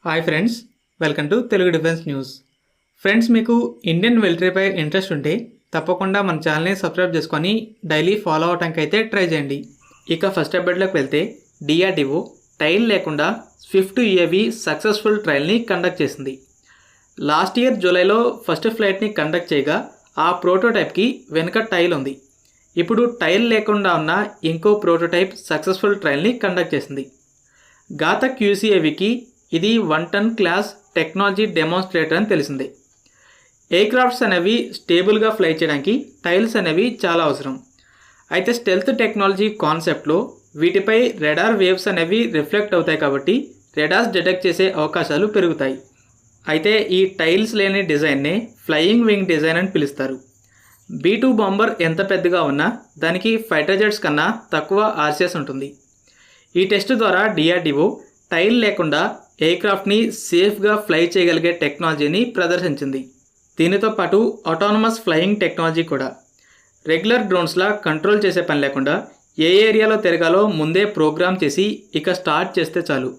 Hi friends, welcome to Telugu defence news. Friends, మీకు Indian మిలిటరీపై interest ఉంటే తప్పకుండా మన ఛానల్ని సబ్స్క్రైబ్ చేసుకొని డైలీ ఫాలో అవడానికి అయితే ట్రై చేయండి. ఇక ఫస్ట్ అప్డేట్లోకి వెళ్తే డిఆర్డిఓ టైల్ లేకుండా స్విఫ్ట్ యుఏవి సక్సెస్ఫుల్ ట్రయల్ని కండక్ట్ చేసింది. లాస్ట్ ఇయర్ జూలైలో ఫస్ట్ ఫ్లైట్ని కండక్ట్ చేయగా ఆ ప్రోటోటైప్కి వెనుక టైల్ ఉంది. ఇప్పుడు టైల్ లేకుండా ఉన్న ఇంకో ప్రోటోటైప్ సక్సెస్ఫుల్ ట్రయల్ని కండక్ట్ చేసింది. గాతక్ యూసీఏవికి ఇది 1 టన్ క్లాస్ టెక్నాలజీ డెమాన్స్ట్రేటర్ అని తెలిసింది. ఎయిర్క్రాఫ్ట్స్ అనేవి స్టేబుల్గా ఫ్లై చేయడానికి టైల్స్ అనేవి చాలా అవసరం. అయితే స్టెల్త్ టెక్నాలజీ కాన్సెప్ట్లో వీటిపై రెడార్ వేవ్స్ అనేవి రిఫ్లెక్ట్ అవుతాయి కాబట్టి రెడార్స్ డిటెక్ట్ చేసే అవకాశాలు పెరుగుతాయి. అయితే ఈ టైల్స్ లేని డిజైన్నే ఫ్లయింగ్ వింగ్ డిజైన్ అని పిలుస్తారు. B-2 బాంబర్ ఎంత పెద్దగా ఉన్నా దానికి ఫైటర్ జెట్స్ కన్నా తక్కువ ఆర్సిఎస్ ఉంటుంది. ఈ టెస్ట్ ద్వారా డిఆర్డిఓ టైల్ లేకుండా ఎయిర్క్రాఫ్ట్ని సేఫ్గా ఫ్లై చేయగలిగే టెక్నాలజీని ప్రదర్శించింది. దీనితో పాటు ఆటోనమస్ ఫ్లయింగ్ టెక్నాలజీ కూడా. రెగ్యులర్ డ్రోన్స్లా కంట్రోల్ చేసే పని లేకుండా ఏ ఏరియాలో తిరగాలో ముందే ప్రోగ్రామ్ చేసి ఇక స్టార్ట్ చేస్తే చాలు.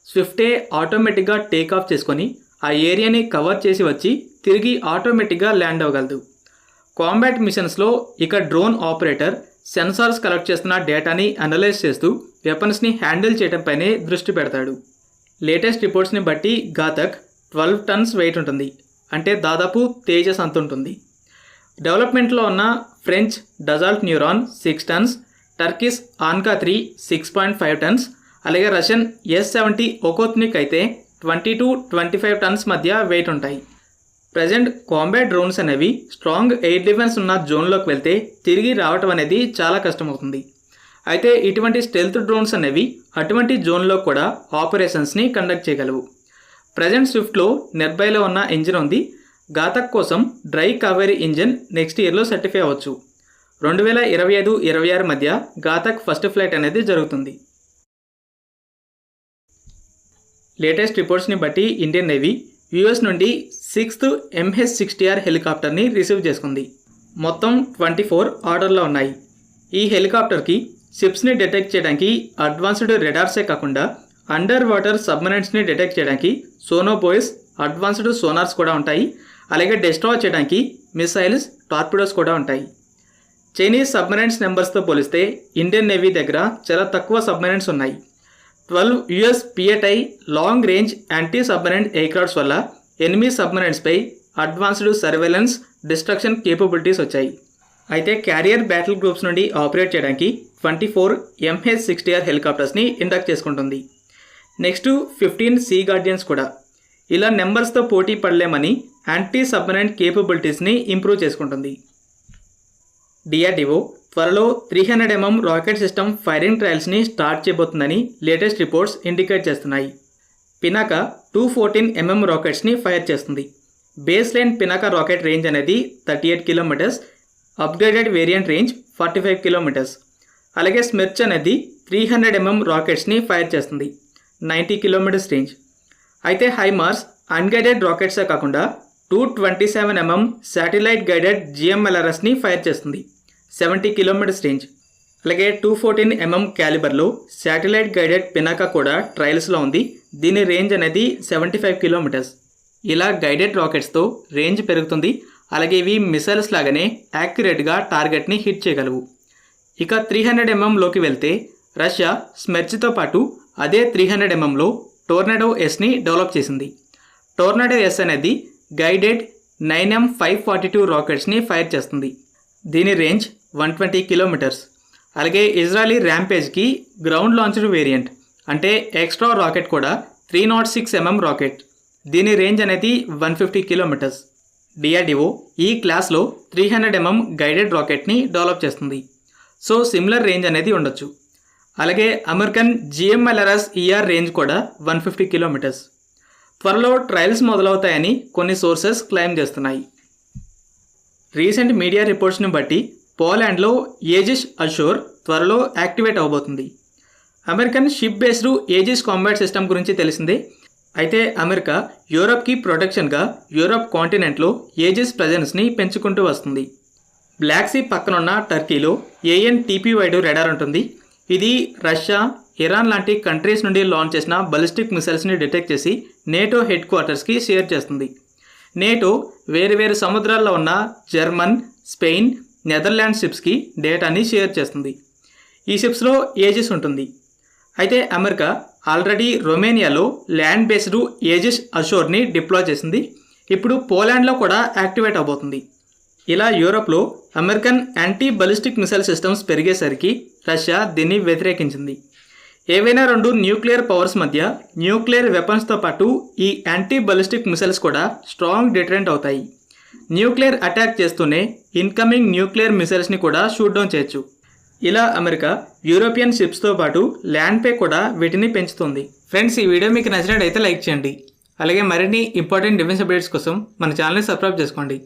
స్విఫ్టే ఆటోమేటిక్గా టేక్ ఆఫ్ చేసుకొని ఆ ఏరియాని కవర్ చేసి వచ్చి తిరిగి ఆటోమేటిక్గా ల్యాండ్ అవ్వగలదు. కాంబాట్ మిషన్స్లో ఇక డ్రోన్ ఆపరేటర్ సెన్సార్స్ కలెక్ట్ చేస్తున్న డేటాని అనలైజ్ చేస్తూ వెపన్స్ని హ్యాండిల్ చేయడంపైనే దృష్టి పెడతాడు. లేటెస్ట్ రిపోర్ట్స్ని బట్టి గాతక్ 12 టన్స్ వెయిట్ ఉంటుంది, అంటే దాదాపు తేజస్ అంత ఉంటుంది. డెవలప్మెంట్లో ఉన్న French Dassault Neuron 6 tons, Turkish Anka 3 6.5 tons, అలాగే రష్యన్ S-70 ఒకోత్నిక్ అయితే 20-25 టన్స్ మధ్య వెయిట్ ఉంటాయి. ప్రజెంట్ కాంబాట్ డ్రోన్స్ అనేవి స్ట్రాంగ్ ఎయిర్ డిఫెన్స్ ఉన్న జోన్లోకి వెళ్తే తిరిగి రావటం అనేది చాలా కష్టమవుతుంది. అయితే ఇటువంటి స్టెల్త్ డ్రోన్స్ అనేవి అటువంటి జోన్లో కూడా ఆపరేషన్స్ని కండక్ట్ చేయగలవు. ప్రజెంట్ స్విఫ్ట్లో నిర్భయలో ఉన్న ఇంజిన్ ఉంది. గాతక్ కోసం డ్రై కావేరీ ఇంజిన్ నెక్స్ట్ ఇయర్లో సర్టిఫై అవ్వచ్చు. 2025-26 మధ్య గాతక్ ఫస్ట్ ఫ్లైట్ అనేది జరుగుతుంది. లేటెస్ట్ రిపోర్ట్స్ని బట్టి ఇండియన్ నేవీ యూఎస్ నుండి 6th MH-60R హెలికాప్టర్ని రిసీవ్ చేసుకుంది. మొత్తం 24 ఆర్డర్లో ఉన్నాయి. ఈ హెలికాప్టర్కి షిప్స్ని డిటెక్ట్ చేయడానికి అడ్వాన్స్డ్ రెడార్సే కాకుండా అండర్ వాటర్ సబ్మరైన్స్ని డిటెక్ట్ చేయడానికి సోనోబోయిస్ అడ్వాన్స్డ్ సోనార్స్ కూడా ఉంటాయి. అలాగే డిస్ట్రాయ్ చేయడానికి మిసైల్స్, టార్పిడోస్ కూడా ఉంటాయి. చైనీస్ సబ్మరైన్స్ నెంబర్స్తో పోలిస్తే ఇండియన్ నేవీ దగ్గర చాలా తక్కువ సబ్మరైన్స్ ఉన్నాయి. 12 US PATI long range anti submarine aircrafts వల్ల ఎనిమీ సబ్మరైన్స్పై అడ్వాన్స్డ్ సర్వేలెన్స్, డిస్ట్రక్షన్ కేపబిలిటీస్ వచ్చాయి. అయితే క్యారియర్ బ్యాటిల్ గ్రూప్స్ నుండి ఆపరేట్ చేయడానికి 24 MH-60R హెలికాప్టర్స్ని ఇండక్ట్ చేసుకుంటుంది. నెక్స్ట్ 15 సీ గార్డియన్స్ కూడా. ఇలా నెంబర్స్తో పోటీ పడలేమని యాంటీ సబ్మరైన్ కేపబిలిటీస్ని ఇంప్రూవ్ చేసుకుంటుంది. డిఆర్డిఓ త్వరలో 300 mm రాకెట్ సిస్టమ్ ఫైరింగ్ ట్రయల్స్ని స్టార్ట్ చేయబోతుందని లేటెస్ట్ రిపోర్ట్స్ ఇండికేట్ చేస్తున్నాయి. పినాకా 214 mm రాకెట్స్ని ఫైర్ చేస్తుంది. Base line Pinaka rocket range అనేది 38 kilometres, upgraded variant range 45 kilometres. అలాగే స్మిర్చ్ అనేది 300 mm రాకెట్స్ని ఫైర్ చేస్తుంది, 90 కిలోమీటర్స్ రేంజ్. అయితే హైమార్స్ అన్గైడెడ్ రాకెట్సే కాకుండా 227 mm శాటిలైట్ గైడెడ్ GMLRSని ఫైర్ చేస్తుంది, 70 కిలోమీటర్స్ రేంజ్. అలాగే 214 mm క్యాలిబర్లో శాటిలైట్ గైడెడ్ పినాకా కూడా ట్రయల్స్లో ఉంది. దీని రేంజ్ అనేది 75 కిలోమీటర్స్. ఇలా గైడెడ్ రాకెట్స్తో రేంజ్ పెరుగుతుంది. అలాగే ఇవి మిసైల్స్ లాగానే యాక్యురేట్గా టార్గెట్ని హిట్ చేయగలవు. ఇక 300 mmలోకి వెళ్తే రష్యా స్మెర్చ్తో పాటు అదే 300 mmలో టోర్నడో ఎస్ని డెవలప్ చేసింది. టోర్నడో ఎస్ అనేది గైడెడ్ 9M542 రాకెట్స్ని ఫైర్ చేస్తుంది. దీని రేంజ్ 120 కిలోమీటర్స్. అలాగే ఇజ్రాయలీ ర్యాంపేజ్కి గ్రౌండ్ లాంచ్డ్ వేరియంట్ అంటే ఎక్స్ట్రా రాకెట్ కూడా 306 mm రాకెట్. దీని రేంజ్ అనేది 150 కిలోమీటర్స్. డిఆర్డిఓ ఈ క్లాస్లో 300 mm గైడెడ్ రాకెట్ని డెవలప్ చేస్తుంది. సో సిమిలర్ రేంజ్ అనేది ఉండొచ్చు. అలాగే అమెరికన్ GMLRS ER రేంజ్ కూడా 150 కిలోమీటర్స్. త్వరలో ట్రయల్స్ మొదలవుతాయని కొన్ని సోర్సెస్ క్లెయిమ్ చేస్తున్నాయి. రీసెంట్ మీడియా రిపోర్ట్స్ని బట్టి పోలాండ్లో ఏజిస్ అషోర్ త్వరలో యాక్టివేట్ అవబోతుంది. American ship based Aegis combat system గురించి తెలిసిందే. అయితే అమెరికా యూరప్కి ప్రొటెక్షన్గా యూరప్ కాంటినెంట్లో ఏజిస్ ప్రెజెన్స్ని పెంచుకుంటూ వస్తుంది. బ్లాక్ సీ పక్కనున్న టర్కీలో AN-TPY రెడార్ ఉంటుంది. ఇది రష్యా, ఇరాన్ లాంటి కంట్రీస్ నుండి లాంచ్ చేసిన బలిస్టిక్ మిసైల్స్ని డిటెక్ట్ చేసి నేటో హెడ్ క్వార్టర్స్కి షేర్ చేస్తుంది. నేటో వేరు సముద్రాల్లో ఉన్న జర్మన్, స్పెయిన్, నెదర్లాండ్స్ షిప్స్కి డేటాని షేర్ చేస్తుంది. ఈ షిప్స్లో ఏజిస్ ఉంటుంది. అయితే అమెరికా ఆల్రెడీ రొమేనియాలో ల్యాండ్ బేస్డ్ ఏజిస్ అషోర్ని డిప్లాయ్ చేసింది. ఇప్పుడు పోలాండ్లో కూడా యాక్టివేట్ అవబోతుంది. ఇలా యూరోప్లో American anti ballistic missile systems పెరిగేసరికి రష్యా దీన్ని వ్యతిరేకించింది. ఏవైనా 2 న్యూక్లియర్ పవర్స్ మధ్య న్యూక్లియర్ వెపన్స్తో పాటు ఈ యాంటీ బలిస్టిక్ మిసైల్స్ కూడా స్ట్రాంగ్ డిటరెంట్ అవుతాయి. న్యూక్లియర్ అటాక్ చేస్తూనే ఇన్కమింగ్ న్యూక్లియర్ మిసైల్స్ని కూడా షూట్ డౌన్ చేయొచ్చు. ఇలా అమెరికా యూరోపియన్ షిప్స్తో పాటు ల్యాండ్పై కూడా వీటిని పెంచుతుంది. ఫ్రెండ్స్, ఈ వీడియో మీకు నచ్చినట్టయితే లైక్ చేయండి. అలాగే మరిన్ని ఇంపార్టెంట్ డిఫెన్స్ అప్డేట్స్ కోసం మన ఛానల్ని సబ్స్క్రైబ్ చేసుకోండి.